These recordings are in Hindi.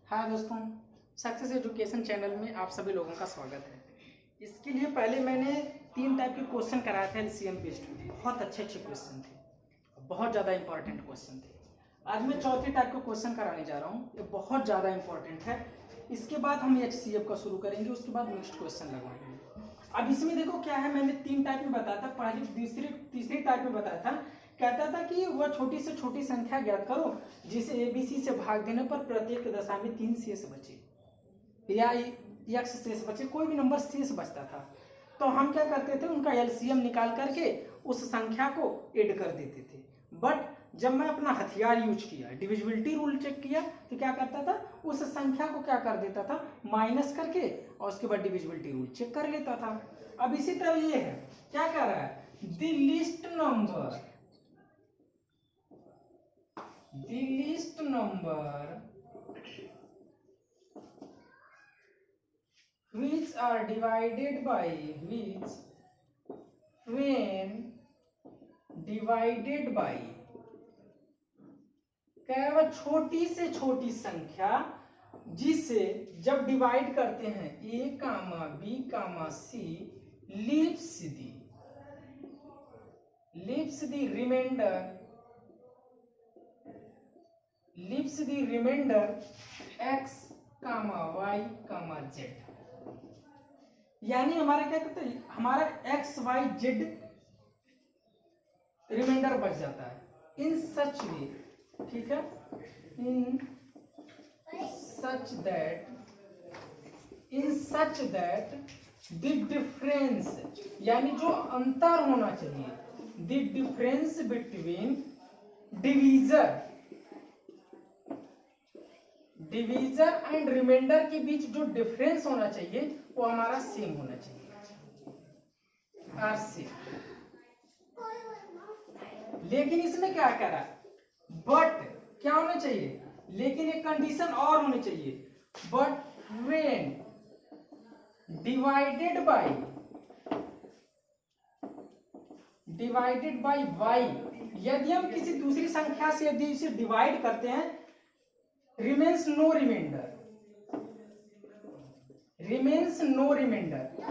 हाँ दोस्तों, सक्सेस एजुकेशन चैनल में आप सभी लोगों का स्वागत है। इसके लिए पहले मैंने 3 टाइप के क्वेश्चन कराए थे एलसीएम बेस्ड। बहुत अच्छे क्वेश्चन थे, बहुत ज़्यादा इंपॉर्टेंट क्वेश्चन थे। आज मैं चौथी टाइप का क्वेश्चन कराने जा रहा हूँ, ये बहुत ज़्यादा इंपॉर्टेंट है। इसके बाद हम एचसीएफ का शुरू करेंगे, उसके बाद नेक्स्ट क्वेश्चन लगवाएंगे। अब इसमें देखो क्या है, मैंने 3 टाइप में बताया था, पहली तीसरी टाइप में बताया था। कहता था कि वह छोटी से छोटी संख्या ज्ञात करो जिसे एबीसी से भाग देने पर प्रत्येक दशा में 3 शेष बचे या x शेष बचे, कोई भी नंबर शेष बचता था तो हम क्या करते थे, उनका एलसीएम निकाल करके उस संख्या को ऐड कर देते थे। बट जब मैं अपना हथियार यूज किया, डिविजिबिलिटी रूल चेक किया, तो क्या करता था, उस संख्या को क्या कर देता था, माइनस करके और उसके बाद डिविजिबिलिटी रूल चेक कर लेता था। अब इसी तरह ये है, क्या कर रहा है, the list number which are divided by which when divided by, क्या वह छोटी से छोटी संख्या जिसे जब डिवाइड करते हैं a comma b comma c leaves the remainder x comma y comma z। यानी हमारा क्या करते हैं, हमारा x y z रिमाइंडर बच जाता है इन सच वे, ठीक है, in such that the difference, यानी जो अंतर होना चाहिए, the difference between divisor and remainder के बीच जो डिफरेंस होना चाहिए वो हमारा सेम होना चाहिए, RC। लेकिन इसमें क्या करा, बट क्या होना चाहिए, लेकिन एक कंडीशन और होनी चाहिए, but when divided by y, यदि हम किसी दूसरी संख्या से यदि इसे डिवाइड करते हैं, रिमेन्स नो रिमाइंडर,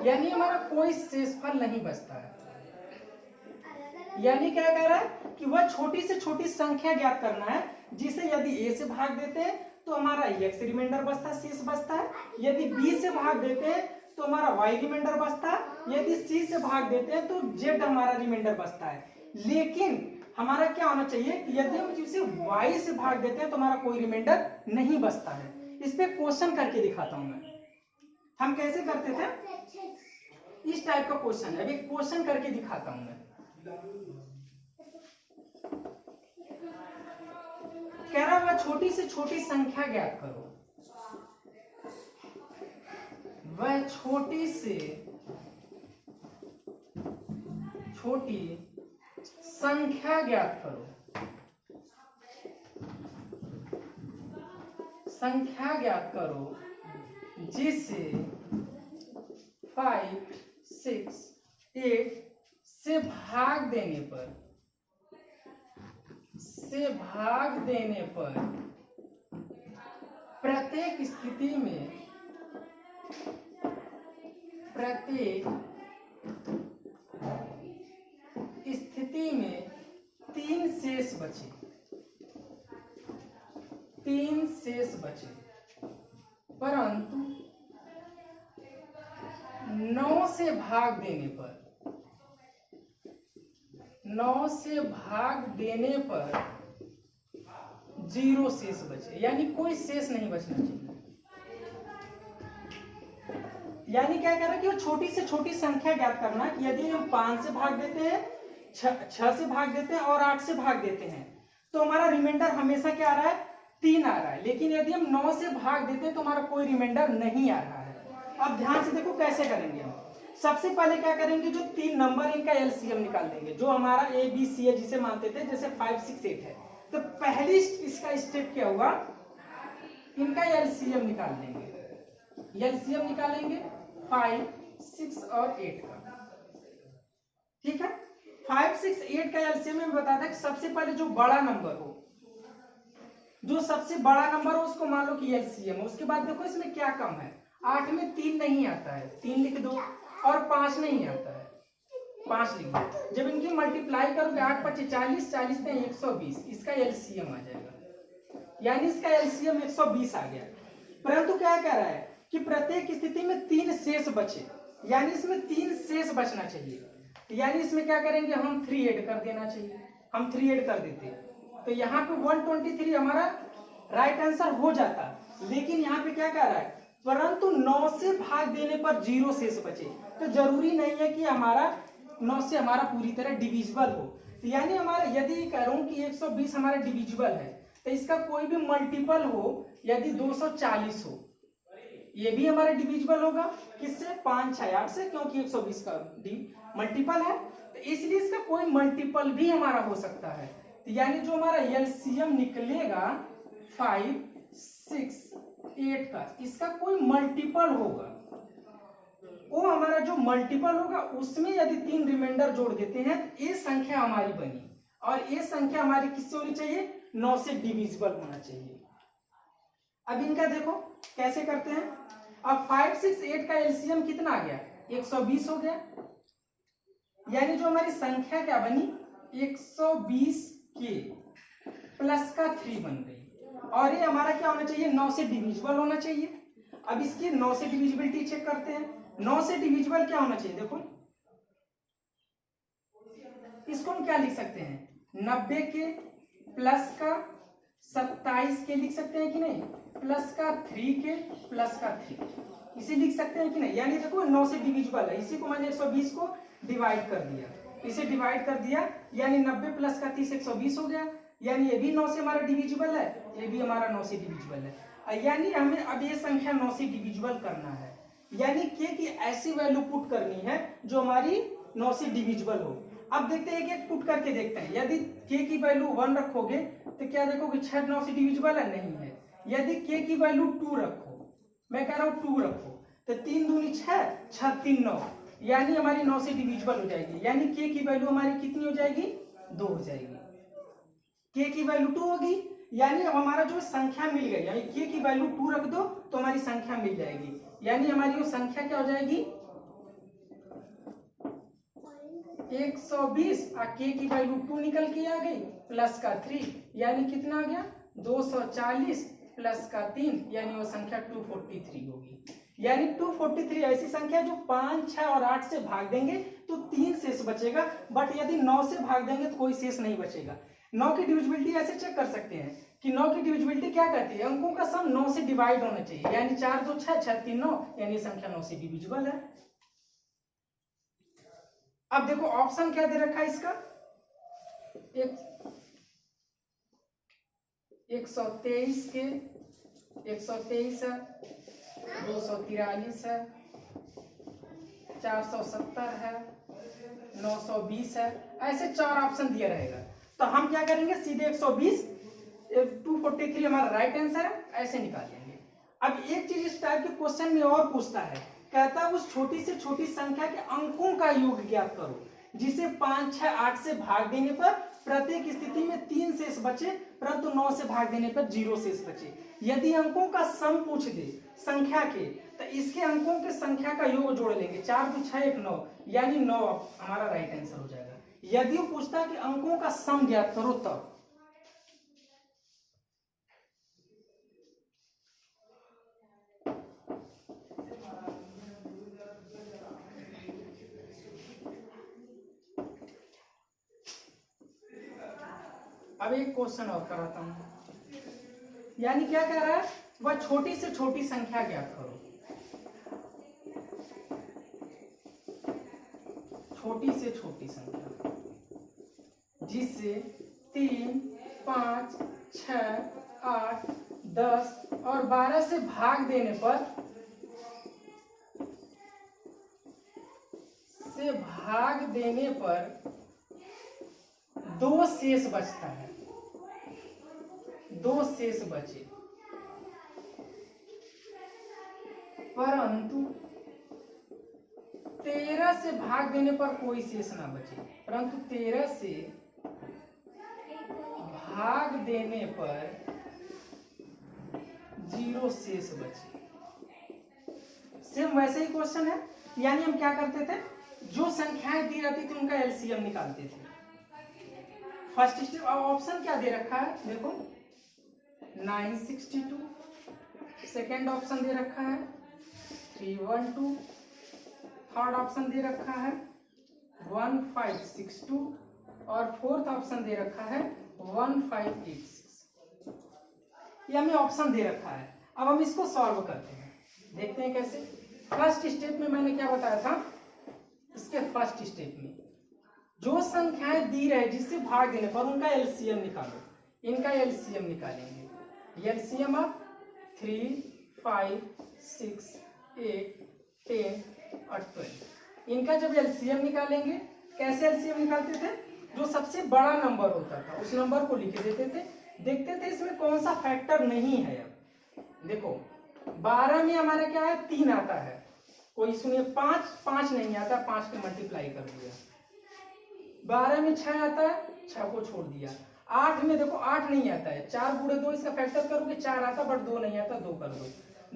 यानी हमारा कोई शेषफल नहीं बचता है। यानी क्या कह रहा है कि वह छोटी से छोटी संख्या ज्ञात करना है जिसे यदि a से भाग देते हैं तो हमारा x रिमाइंडर बचता है, शेष बचता है। यदि b से भाग देते हैं तो हमारा y रिमाइंडर बचता है। यदि c से भाग देते हैं तो z हमारा रिमाइंडर बचता है। लेकिन हमारा क्या होना चाहिए, यदि हम इसे y से भाग देते हैं तो हमारा कोई रिमाइंडर नहीं बचता है। इस पे क्वेश्चन करके दिखाता हूं मैं, हम कैसे करते थे, इस टाइप का क्वेश्चन है। अभी क्वेश्चन करके दिखाता हूं मैं। कह रहा है छोटी से छोटी संख्या ज्ञात करो, वह छोटी से छोटी संख्या ज्ञात करो, जिसे 5, 6, 8 से भाग देने पर प्रत्येक स्थिति में 3 शेष बचे, परंतु 9 से भाग देने पर 0 शेष बचे, यानी कोई शेष नहीं बचना चाहिए। यानी क्या कर रहा है कि वो छोटी से छोटी संख्या ज्ञात करना कि यदि हम 5 से भाग देते हैं, 6 से भाग देते हैं और 8 से भाग देते हैं तो हमारा रिमाइंडर हमेशा क्या आ रहा है, 3 आ रहा है। लेकिन यदि हम 9 से भाग देते हैं तो हमारा कोई रिमाइंडर नहीं आ रहा है। अब ध्यान से देखो कैसे करेंगे हम। सबसे पहले क्या करेंगे, जो 3 नंबर इनका एलसीएम निकाल देंगे, जो हमारा ए बी सी है जिसे मानते थे, जैसे 5, 6, 8 है, तो पहली इसका स्टेप क्या हुआ, इनका एलसीएम निकाल देंगे। एलसीएम निकालेंगे 5, 6 और 8 का, ठीक है। 5, 6, 8 का एलसीएम में बताता है कि सबसे पहले जो बड़ा नंबर हो, जो सबसे बड़ा नंबर हो उसको मान लो कि एलसीएम है। उसके बाद देखो इसमें क्या कम है, 8 में 3 नहीं आता है, 3 लिख दो, और 5 नहीं आता है, 5 लिख दो। जब इनकी मल्टीप्लाई करोगे 8 5 40, 40 में 120, इसका एलसीएम आ जाएगा, यानी इसका एलसीएम 120 आ गया। परंतु क्या कह रहा है कि प्रत्येक स्थिति में 3 शेष बचे, यानी इसमें 3 शेष बचना चाहिए। यानी इसमें क्या करेंगे, हम 3 ऐड कर देना चाहिए, हम 3 ऐड कर देते, तो यहाँ पे 123 हमारा राइट आंसर हो जाता। लेकिन यहाँ पे क्या कह रहा है, परंतु 9 से भाग देने पर 0 शेष बचे। तो जरूरी नहीं है कि हमारा 9 से हमारा पूरी तरह डिविजिबल हो। तो यानी हमारा यदि करूं कि 120 हमारा डिविजिबल है, तो इसका कोई भी मल्टीपल हो, यदि 240 हो, ये भी हमारा डिविजिबल होगा किससे, 5 6 8 से, क्योंकि 120 का मल्टीपल है, तो इसलिए इसका कोई मल्टीपल भी हमारा हो सकता है। तो यानी जो हमारा एलसीएम निकलेगा 5 6 8 का, इसका कोई मल्टीपल होगा, वो हमारा जो मल्टीपल होगा उसमें यदि 3 रिमाइंडर जोड़ देते हैं तो ये संख्या हमारी बनी, और ये संख्या हमारी किससे होनी चाहिए, 9 से डिविजिबल होना चाहिए। अब इनका देखो कैसे करते हैं। अब 5 6 8 का एलसीएम कितना आ गया, 120 हो गया, यानी जो हमारी संख्या क्या बनी, 120 के प्लस का 3 बन गई, और ये हमारा क्या होना चाहिए, 9 से डिविजिबल होना चाहिए। अब इसकी 9 से डिविजिबिलिटी चेक करते हैं। 9 से डिविजिबल क्या होना चाहिए, देखो इसको हम क्या लिख सकते हैं, 90 के प्लस का 27 के लिख सकते हैं कि नहीं, प्लस का 3 के प्लस का 3, इसे लिख सकते हैं कि नहीं। यानी देखो 9 से डिविजिबल है, इसी को मैंने 120 को डिवाइड कर दिया, इसे डिवाइड कर दिया, यानी 90 प्लस का 30 120 हो गया, यानी ये भी 9 से हमारा डिविजिबल है, ये भी हमारा 9 से डिविजिबल है। यानी हमें अब ये संख्या 9 से डिविजिबल करना है, यानी के की ऐसी वैल्यू पुट करनी है जो हमारी 9 से डिविजिबल हो। अब देखते हैं एक पुट करके देखते हैं। यदि के की वैल्यू 1 रखोगे तो क्या देखोगे 6 9 से डिविजिबल है, नहीं है। यदि के की वैल्यू 2 रखो, मैं कह रहा हूँ 2 रखो, तो 3 दूनी 6 6 3 9, यानी हमारी 9 से डिविजिबल हो जाएगी, यानी के की वैल्यू हमारी कितनी हो जाएगी, 2 हो जाएगी। के की वैल्यू 2 होगी, यानी अब हमारा जो संख्या मिल गई, यानी के की वैल्यू 2 रख दो तो हमारी संख्या मिल जाएगी, यानी हमारी वो संख्या क्या हो जाएगी 120, और के की वैल्यू 2 निकल के आ गई, प्लस का 3, यानी कितना आ गया 240 प्लस का 3, यानी वो संख्या 243 होगी। यानी 243 ऐसी संख्या जो 5 6 और 8 से भाग देंगे तो 3 शेष बचेगा, बट यदि 9 से भाग देंगे तो कोई शेष नहीं बचेगा। 9 की डिविजिबिलिटी ऐसे चेक कर सकते हैं कि 9 की डिविजिबिलिटी क्या कहती है, अंकों का सम 9 से डिवाइड होना चाहिए, यानी 4 2 6 6 3 9, यानी संख्या 9 से डिविजिबल है। अब देखो ऑप्शन क्या दे रखा है इसका, 123 के 123 है, 243 है, 470 है, 920 है, ऐसे 4 ऑप्शन दिया रहेगा। तो हम क्या करेंगे, सीधे 120 243 हमारा राइट आंसर है, ऐसे निकाल लेंगे। अब एक चीज इस टाइप के क्वेश्चन में और पूछता है, कहता है उस छोटी से छोटी संख्या के अंकों का योग ज्ञात करो जिसे 5 6 8 से भाग देने पर प्रत्येक स्थिति में 3 शेष बचे, परंतु 9 से भाग देने पर 0 शेष बचे। यदि अंकों का सम पूछ दे संख्या के, तो इसके अंकों के संख्या का योग जोड़ लेंगे, 4 2 6 1 9, यानी 9 हमारा राइट आंसर हो जाएगा। यदि वो पूछता है कि अंकों का सम ज्ञात करो तब। अब एक क्वेश्चन और कराता हूं, यानी क्या कह रहा है, वह छोटी से छोटी संख्या ज्ञात करो, छोटी से छोटी संख्या जिससे 3 5 6 8 10 और 12 से भाग देने पर दो शेष बचता है, 2 शेष बचे, परंतु 13 से भाग देने पर कोई शेष ना बचे, परंतु 13 से भाग देने पर 0 शेष बचे। सेम वैसे ही क्वेश्चन है, यानी हम क्या करते थे, जो संख्याएं दी रहती थी उनका एलसीएम निकालते थे। First step. अब ऑप्शन क्या दे रखा है देखो, 962, सेकेंड ऑप्शन दे रखा है 312, थर्ड ऑप्शन दे रखा है 1562 और फोर्थ ऑप्शन दे रखा है 1586। ये हमें ऑप्शन दे रखा है। अब हम इसको सॉल्व करते हैं, देखते हैं कैसे। फर्स्ट स्टेप में मैंने क्या बताया था, इसके फर्स्ट स्टेप में जो संख्याएं दी रहे जिससे भाग देने पर उनका एलसीएम निकालो। इनका एलसीएम निकालेंगे। एलसीएम आप 3, 5, 6, 8, 10 और 12। इनका जब एलसीएम निकालेंगे, कैसे एलसीएम निकालते थे, जो सबसे बड़ा नंबर होता था उस नंबर को लिख देते थे, देखते थे इसमें कौन सा फैक्टर नहीं है। अब देखो 12 में हमारा क्या है, 3 आता है, कोई सुनिए 5 नहीं आता, 5 के मल्टीप्लाई कर दिया। 12 में 6 आता है, 6 को छोड़ दिया। 8 में देखो 8 नहीं आता है, 4 गुणे 2 इसका फैक्टर करोगे 4 आता, बट 2 नहीं आता, 2 कर दो।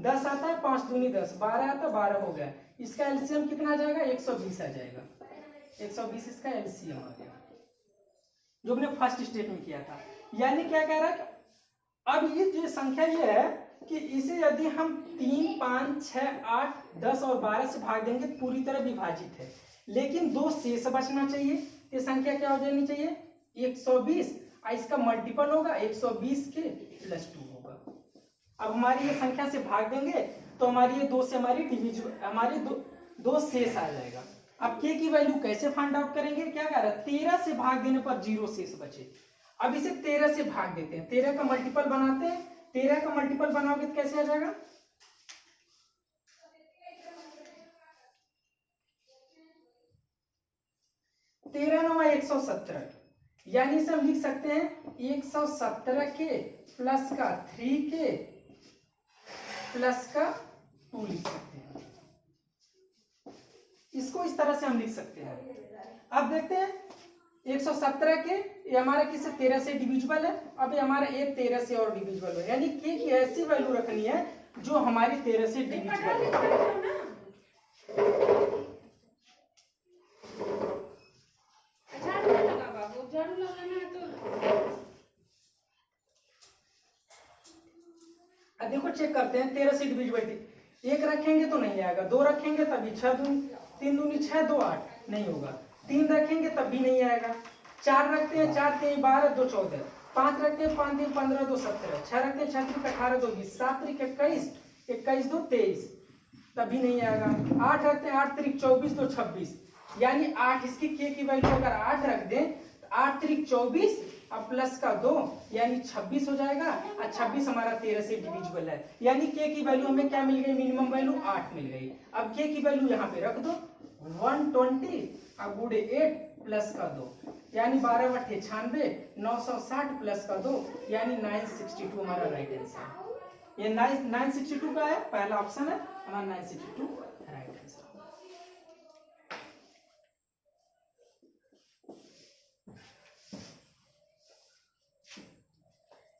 10 आता है, 5 दूनी 10, 12 आता, 12 हो गया। इसका एलसीएम कितना आ जाएगा, 120 आ जाएगा। 120 इसका एलसीएम आ गया, जो हमने फर्स्ट स्टेप में किया था। यानी क्या कह रहा है, अब ये जो संख्या ये है कि इसे यदि हम 3, 5, 6, 8, 10 और 12 से भाग देंगे तो पूरी तरह विभाजित है, लेकिन 2 शेष बचना चाहिए। ये संख्या क्या हो जानी चाहिए, 120, और इसका मल्टीपल होगा 120 के +2 होगा। अब हमारी ये संख्या से भाग देंगे तो हमारी ये 2 से हमारी डिविजन, हमारी 2 शेष आ जाएगा। अब के की वैल्यू कैसे फाइंड आउट करेंगे, क्या कह रहा है, 13 से भाग देने पर 0 शेष बचे। अब इसे 13 से भाग देते हैं, 13 का मल्टीपल बनाते हैं। 13 का मल्टीपल बनाओगे तो कैसे आ जाएगा, 13 9 117, यानी इसे हम लिख सकते हैं 117 के प्लस का 3 के प्लस का 2 लिख सकते हैं। इसको इस तरह से हम लिख सकते हैं। अब देखते हैं 117 के, ये हमारा किससे 13 से डिविजिबल है। अब ये हमारा एक 13 से और डिविजिबल है, यानी के की ऐसी वैल्यू रखनी है जो हमारी 13 से डिविजिबल है। देखो चेक करते हैं, 13 से डिविजिबल थी, 1 रखेंगे तो नहीं आएगा, 2 रखेंगे तभी 6 दूनी 3 दूनी 6, 2 8 नहीं होगा, 3 रखेंगे तब भी नहीं आएगा, 4 रखते हैं 4 3 12 2 14, 5 रखते हैं 5 3 15 2 17, 6 रखते हैं 6 3 18 2 20, 7 3 21 21 2 23, तभी नहीं आएगा। 8 रखते हैं 8 3 24 2 26, यानी 8 इसकी के की वैल्यू अगर 8 रख दें तो 8 3 24 अब प्लस का 2 यानी 26 हो जाएगा, और 26 हमारा 13 से डिविजिबल है, यानी के की वैल्यू हमें क्या मिल गई, मिनिमम वैल्यू 8 मिल गई। अब के की वैल्यू यहाँ पे रख दो 120 अब गुड़े 8 प्लस का 2 यानी 12 बटे 96 960 प्लस का 2 यानी 962 हमारा राइट आंसर। ये 962 का है, पहला ऑप्शन है हमारा 962 राइट आंसर।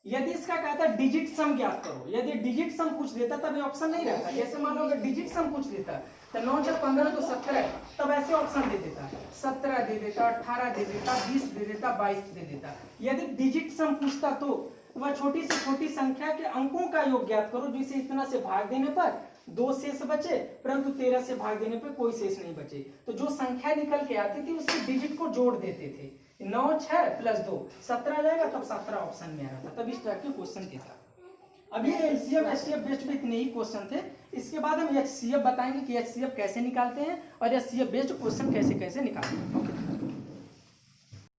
यदि इसका कहता है डिजिट सम ज्ञात करो, यदि डिजिट सम पूछ देता तब ये ऑप्शन नहीं रहता। जैसे मान लो अगर डिजिट सम पूछ देता तो 9 × 15 तो 17, तब ऐसे ऑप्शन दे देता, 17 दे देता, 18 दे देता, 20 दे देता, 22 दे देता। यदि डिजिट सम पूछता तो वह छोटी से छोटी संख्या के अंकों का योग ज्ञात करो जिसे इतना से भाग देने पर 2 शेष बचे, परंतु 13 से भाग देने पर कोई शेष नहीं बचे। तो जो संख्या निकल के आती थी उसके डिजिट को जोड़ देते थे, 9 6 प्लस 2 17 आ जाएगा, तब 17 ऑप्शन में आ रहा था, तब इस टाइप के क्वेश्चन देता। अब ये एलसीएम एचसीएफ बेस्ड पे इतने ही क्वेश्चन थे। इसके बाद हम एचसीएफ बताएंगे कि एचसीएफ कैसे निकालते हैं और एचसीएफ बेस्ड क्वेश्चन कैसे कैसे निकालते हैं। ओके।